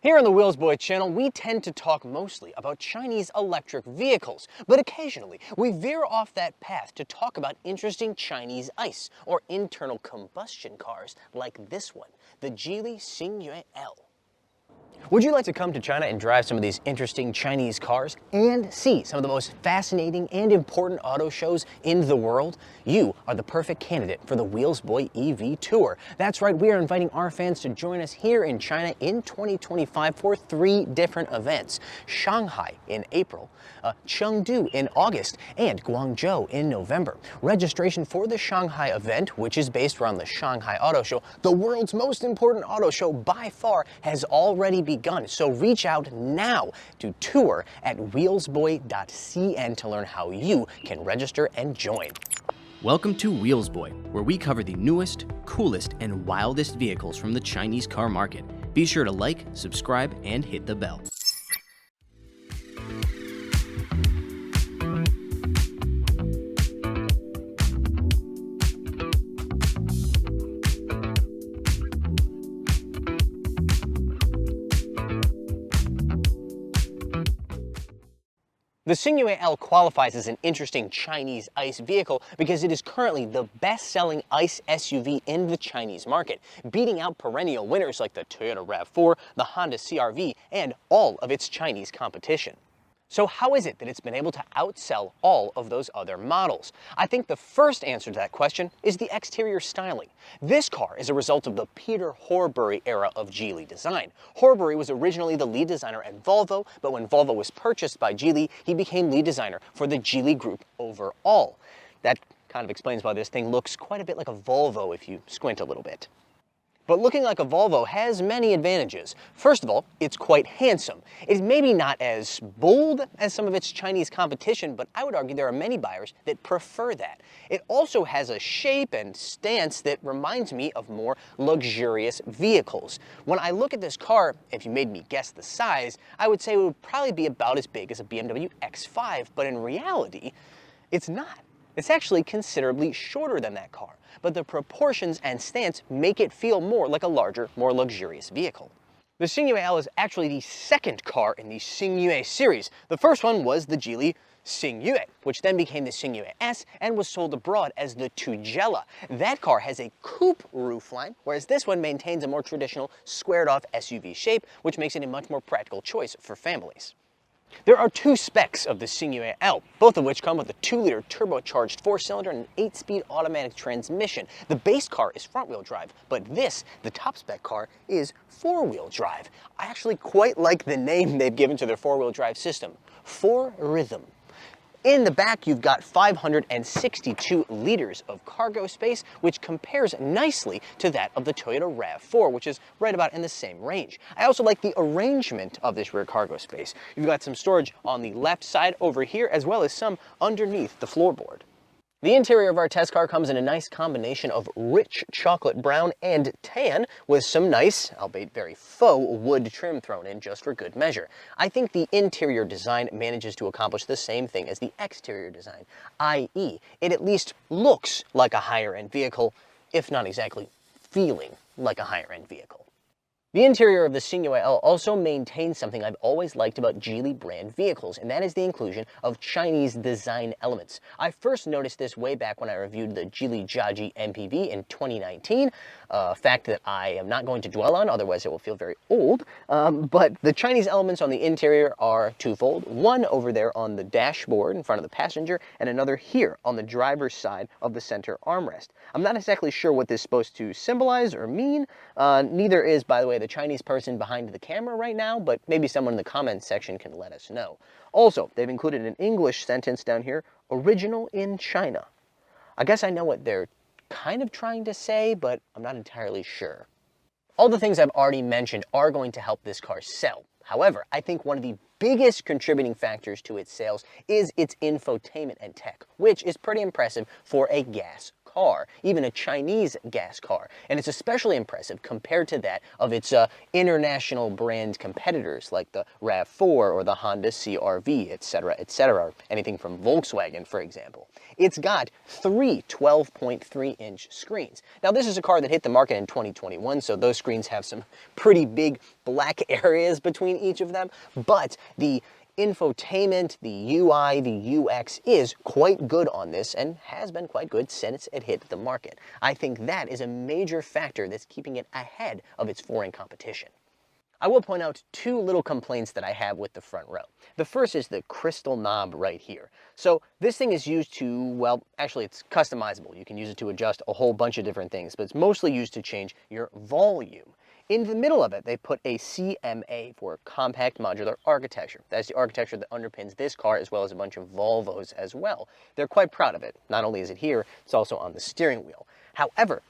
Here on the Wheels Boy channel, we tend to talk mostly about Chinese electric vehicles, but occasionally we veer off that path to talk about interesting Chinese ICE or internal combustion cars like this one, the Geely Xingyue L. Would you like to come to China and drive some of these interesting Chinese cars and see some of the most fascinating and important auto shows in the world? You are the perfect candidate for the Wheels Boy EV Tour. That's right, we are inviting our fans to join us here in China in 2025 for 3 different events. Shanghai in April, Chengdu in August, and Guangzhou in November. Registration for the Shanghai event, which is based around the Shanghai Auto Show, the world's most important auto show by far, has already begun. So reach out now to tour@wheelsboy.cn to learn how you can register and join. Welcome to Wheels Boy, where we cover the newest, coolest, and wildest vehicles from the Chinese car market. Be sure to like, subscribe, and hit the bell. The Xingyue L qualifies as an interesting Chinese ICE vehicle because it is currently the best-selling ICE SUV in the Chinese market, beating out perennial winners like the Toyota RAV4, the Honda CR-V, and all of its Chinese competition. So how is it that it's been able to outsell all of those other models? I think the first answer to that question is the exterior styling. This car is a result of the Peter Horbury era of Geely design. Horbury was originally the lead designer at Volvo, but when Volvo was purchased by Geely, he became lead designer for the Geely Group overall. That kind of explains why this thing looks quite a bit like a Volvo if you squint a little bit. But looking like a Volvo has many advantages. First of all, it's quite handsome. It's maybe not as bold as some of its Chinese competition, but I would argue there are many buyers that prefer that. It also has a shape and stance that reminds me of more luxurious vehicles. When I look at this car, if you made me guess the size, I would say it would probably be about as big as a BMW X5, but in reality, it's not. It's actually considerably shorter than that car, but the proportions and stance make it feel more like a larger, more luxurious vehicle. The Xingyue L is actually the second car in the Xingyue series. The first one was the Geely Xingyue, which then became the Xingyue S and was sold abroad as the Tugela. That car has a coupe roofline, whereas this one maintains a more traditional squared-off SUV shape, which makes it a much more practical choice for families. There are 2 specs of the Xingyue L, both of which come with a 2-liter turbocharged 4-cylinder and an 8-speed automatic transmission. The base car is front-wheel drive, but this, the top spec car, is 4-wheel drive. I actually quite like the name they've given to their 4-wheel drive system, 4Rhythm. In the back, you've got 562 liters of cargo space, which compares nicely to that of the Toyota RAV4, which is right about in the same range. I also like the arrangement of this rear cargo space. You've got some storage on the left side over here, as well as some underneath the floorboard. The interior of our test car comes in a nice combination of rich chocolate brown and tan with some nice, albeit very faux, wood trim thrown in just for good measure. I think the interior design manages to accomplish the same thing as the exterior design, i.e., it at least looks like a higher-end vehicle, if not exactly feeling like a higher-end vehicle. The interior of the Xingyue L also maintains something I've always liked about Geely brand vehicles, and that is the inclusion of Chinese design elements. I first noticed this way back when I reviewed the Geely Jiaji MPV in 2019, a fact that I am not going to dwell on, otherwise it will feel very old, but the Chinese elements on the interior are twofold. One over there on the dashboard in front of the passenger, and another here on the driver's side of the center armrest. I'm not exactly sure what this is supposed to symbolize or mean. Neither is, by the way, the Chinese person behind the camera right now, but maybe someone in the comments section can let us know. Also, they've included an English sentence down here, original in China. I guess I know what they're kind of trying to say, but I'm not entirely sure. All the things I've already mentioned are going to help this car sell. However, I think one of the biggest contributing factors to its sales is its infotainment and tech, which is pretty impressive for a gas car. car, even a Chinese gas car. And it's especially impressive compared to that of its international brand competitors like the RAV4 or the Honda CR-V, etc., etc., anything from Volkswagen, for example. It's got three 12.3-inch screens. Now, this is a car that hit the market in 2021, so those screens have some pretty big black areas between each of them, but the infotainment, the UI, the UX is quite good on this and has been quite good since it hit the market. I think that is a major factor that's keeping it ahead of its foreign competition. I will point out two little complaints that I have with the front row. The first is the crystal knob right here. So this thing is used to, well, actually it's customizable. You can use it to adjust a whole bunch of different things, but it's mostly used to change your volume. In the middle of it, they put a CMA for Compact Modular Architecture. That's the architecture that underpins this car as well as a bunch of Volvos as well. They're quite proud of it. Not only is it here, it's also on the steering wheel. However,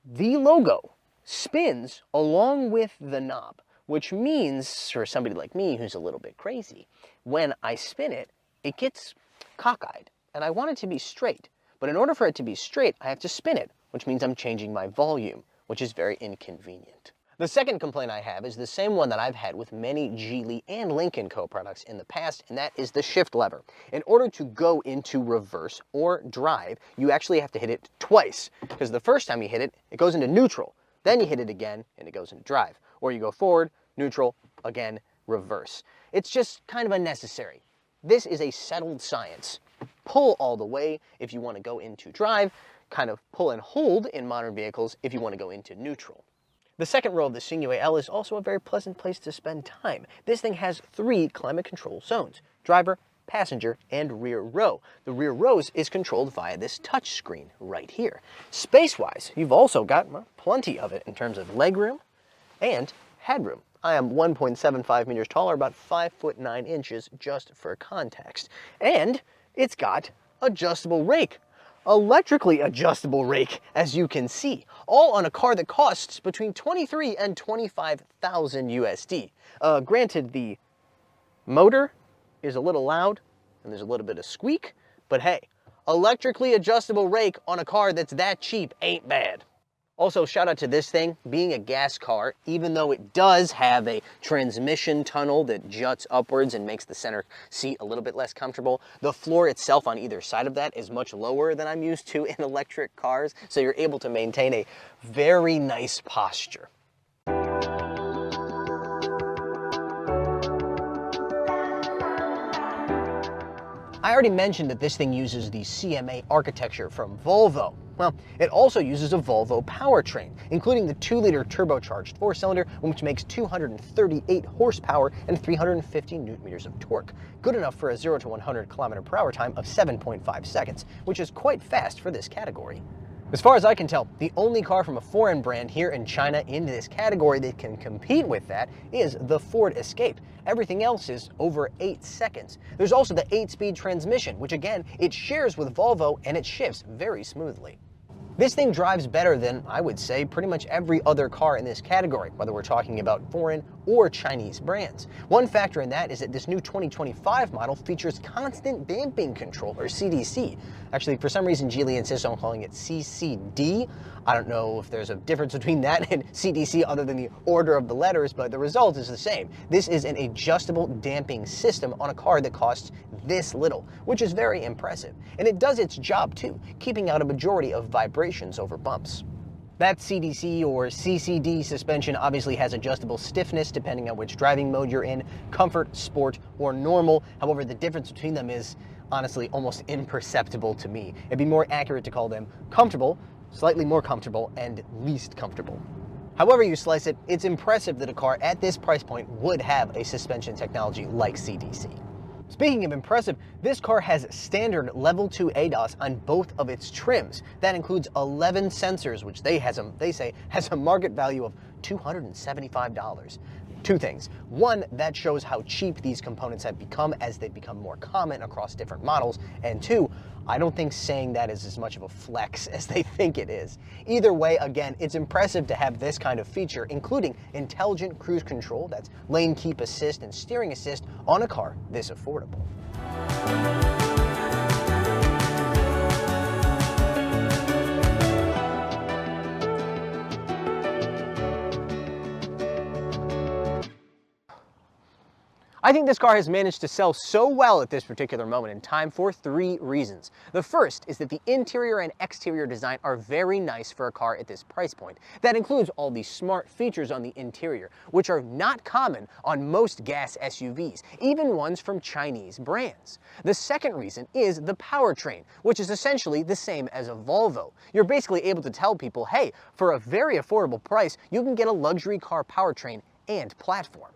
the logo spins along with the knob, which means, for somebody like me who's a little bit crazy, when I spin it, it gets cockeyed, and I want it to be straight. But in order for it to be straight, I have to spin it, which means I'm changing my volume, which is very inconvenient. The second complaint I have is the same one that I've had with many Geely and Lincoln Co. products in the past, and that is the shift lever. In order to go into reverse or drive, you actually have to hit it twice, because the first time you hit it, it goes into neutral. Then you hit it again, and it goes into drive. Or you go forward, neutral, again, reverse. It's just kind of unnecessary. This is a settled science. Pull all the way if you want to go into drive, kind of pull and hold in modern vehicles if you want to go into neutral. The second row of the Xingyue L is also a very pleasant place to spend time. This thing has 3 climate control zones: driver, passenger, and rear row. The rear rows is controlled via this touch screen right here. Space-wise, you've also got plenty of it in terms of legroom and headroom. I am 1.75 meters tall, or about 5'9" just for context. And it's got adjustable rake. Electrically adjustable rake, as you can see, all on a car that costs between $23,000 and $25,000 USD. Granted, the motor is a little loud and there's a little bit of squeak, but hey, electrically adjustable rake on a car that's that cheap ain't bad. Also, shout out to this thing, being a gas car, even though it does have a transmission tunnel that juts upwards and makes the center seat a little bit less comfortable, the floor itself on either side of that is much lower than I'm used to in electric cars, so you're able to maintain a very nice posture. I already mentioned that this thing uses the CMA architecture from Volvo. Well, it also uses a Volvo powertrain, including the 2-liter turbocharged 4-cylinder, which makes 238 horsepower and 350 newton-meters of torque. Good enough for a 0 to 100 km/h time of 7.5 seconds, which is quite fast for this category. As far as I can tell, the only car from a foreign brand here in China in this category that can compete with that is the Ford Escape. Everything else is over 8 seconds. There's also the 8-speed transmission, which again, it shares with Volvo and it shifts very smoothly. This thing drives better than, I would say, pretty much every other car in this category, whether we're talking about foreign or Chinese brands. One factor in that is that this new 2025 model features constant damping control, or CDC. Actually, for some reason, Geely insists on calling it CCD. I don't know if there's a difference between that and CDC other than the order of the letters, but the result is the same. This is an adjustable damping system on a car that costs this little, which is very impressive. And it does its job too, keeping out a majority of vibrations over bumps. That CDC or CCD suspension obviously has adjustable stiffness depending on which driving mode you're in, comfort, sport, or normal. However, the difference between them is honestly almost imperceptible to me. It'd be more accurate to call them comfortable, slightly more comfortable, and least comfortable. However you slice it, it's impressive that a car at this price point would have a suspension technology like CDC. Speaking of impressive, this car has standard level 2 ADAS on both of its trims. That includes 11 sensors, which they say has a market value of $275. Two things. One, that shows how cheap these components have become as they become more common across different models. And two, I don't think saying that is as much of a flex as they think it is. Either way, again, it's impressive to have this kind of feature, including intelligent cruise control, that's lane keep assist and steering assist, on a car this affordable. I think this car has managed to sell so well at this particular moment in time for 3 reasons. The first is that the interior and exterior design are very nice for a car at this price point. That includes all the smart features on the interior, which are not common on most gas SUVs, even ones from Chinese brands. The second reason is the powertrain, which is essentially the same as a Volvo. You're basically able to tell people, hey, for a very affordable price, you can get a luxury car powertrain and platform.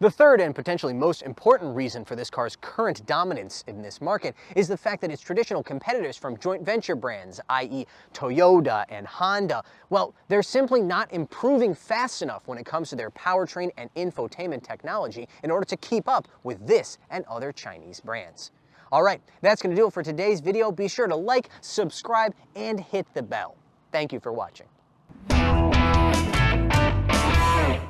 The third and potentially most important reason for this car's current dominance in this market is the fact that its traditional competitors from joint venture brands, i.e. Toyota and Honda, well, they're simply not improving fast enough when it comes to their powertrain and infotainment technology in order to keep up with this and other Chinese brands. Alright, that's going to do it for today's video. Be sure to like, subscribe, and hit the bell. Thank you for watching.